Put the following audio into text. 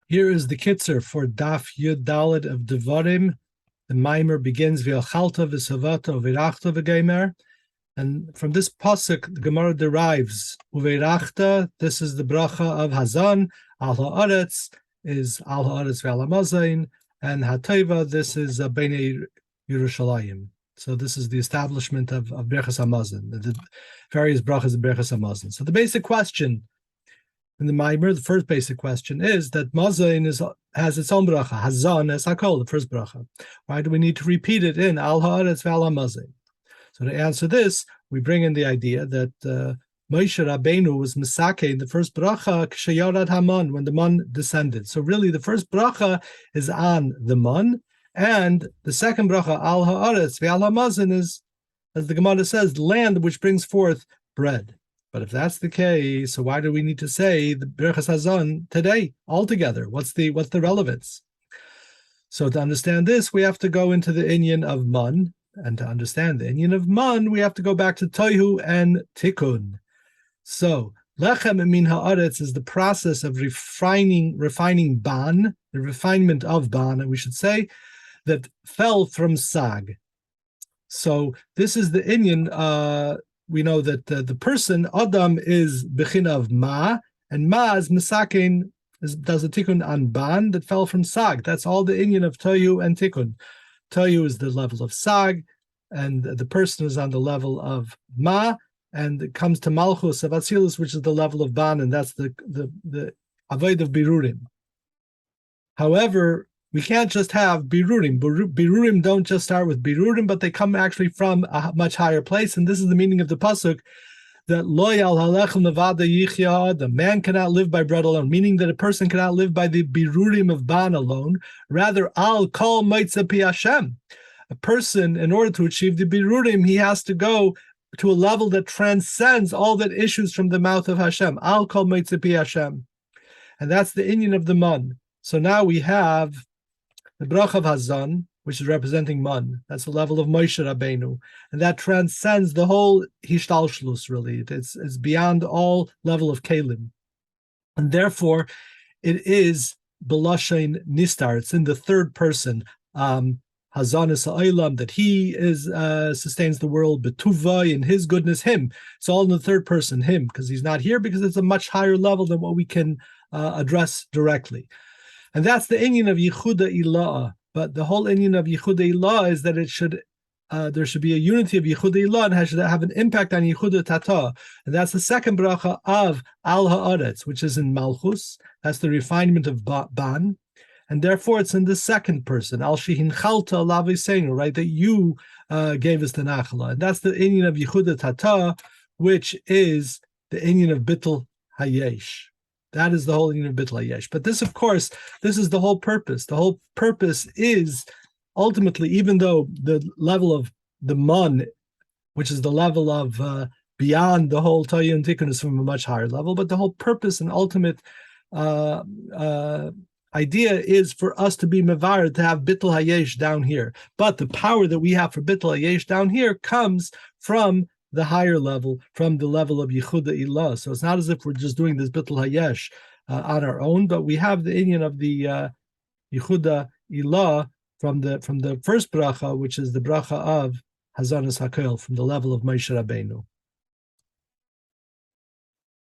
Here is the kitzer for Daf Yud Daled of Devarim. The mimer begins Ve'achalta ושבעת וברכת וגמר. And from this pasuk, the Gemara derives וברכת. This is the bracha of Hazan. Al-Ha'aretz is Al-Ha'aretz ve'al-Mazon. And Hateva, this is Bnei Yerushalayim. So this is the establishment of Berachas HaMazon, the various brachas of Berachas HaMazon. So the basic question in the mimer, the first basic question is that Mazon has its own bracha, Hazan as Hakol, the first bracha. Why do we need to repeat it in Al-Ha'aretz ve'al-Mazon? So to answer this, we bring in the idea that Moshe Rabbeinu was Misake in the first bracha, K'shayarad Haman, when the man descended. So really the first bracha is on the man, and the second bracha, Al Ha'aretz ve'al-Mazon, is, as the Gemara says, land which brings forth bread. But if that's the case, so why do we need to say the Berachas Hazan today altogether? What's the relevance? So to understand this, we have to go into the inyan of man, and to understand the inyan of man, we have to go back to Tehyu and Tikun. So lechem min haaretz is the process of refining ban, the refinement of ban, and we should say, that fell from sag. So this is the inyan. We know that the person, Adam, is bechina of ma, and ma is misakein, does a tikkun on ban that fell from sag. That's all the inyan of Tehyu and Tikun. Tehyu is the level of sag, and the person is on the level of ma, and it comes to malchus of atzilus, which is the level of ban, and that's the avoid of birurim. However, we can't just have birurim. Birurim don't just start with birurim, but they come actually from a much higher place. And this is the meaning of the pasuk that lo yal halechem levada yihya, the man cannot live by bread alone, meaning that a person cannot live by the birurim of ban alone. Rather, al kol moitze pi Hashem. A person, in order to achieve the birurim, he has to go to a level that transcends all that issues from the mouth of Hashem. Al kol moitze pi Hashem. And that's the inyan of the man. So now we have the bracha of Hazan, which is representing man. That's the level of Moshe Rabbeinu. And that transcends the whole hishtalshlus, really. It's beyond all level of kalim. And therefore, it is belashain nistar. It's in the third person. Hazan is ha'olam, that he is sustains the world, betuva, in his goodness, him. It's all in the third person, him, because he's not here, because it's a much higher level than what we can address directly. And that's the inyan of Yehuda Ilah. But the whole inyan of Yehuda Ilah is that it should there should be a unity of Yehuda Ilah, and it should have an impact on Yehuda Tata. And that's the second bracha of Al Ha'aretz, which is in Malchus. That's the refinement of Ban. And therefore it's in the second person, Al Shehinchalta Laviseinu, right? That you gave us the Nachala. And that's the inyan of Yehuda Tata, which is the inyan of Bittul Hayesh. That is the whole inyan of Bittul Hayesh. But this, of course, this is the whole purpose. The whole purpose is ultimately, even though the level of the man, which is the level of beyond the whole Tehyu and Tikun, is from a much higher level, but the whole purpose and ultimate idea is for us to be mevared, to have Bittul Hayesh down here. But the power that we have for Bittul Hayesh down here comes from the higher level, from the level of Yehuda Ilah. So it's not as if we're just doing this Bittul Hayesh on our own, but we have the inyan of the Yehuda Ilah from the first bracha, which is the bracha of Hazanas Hakel, from the level of Moshe Rabbeinu.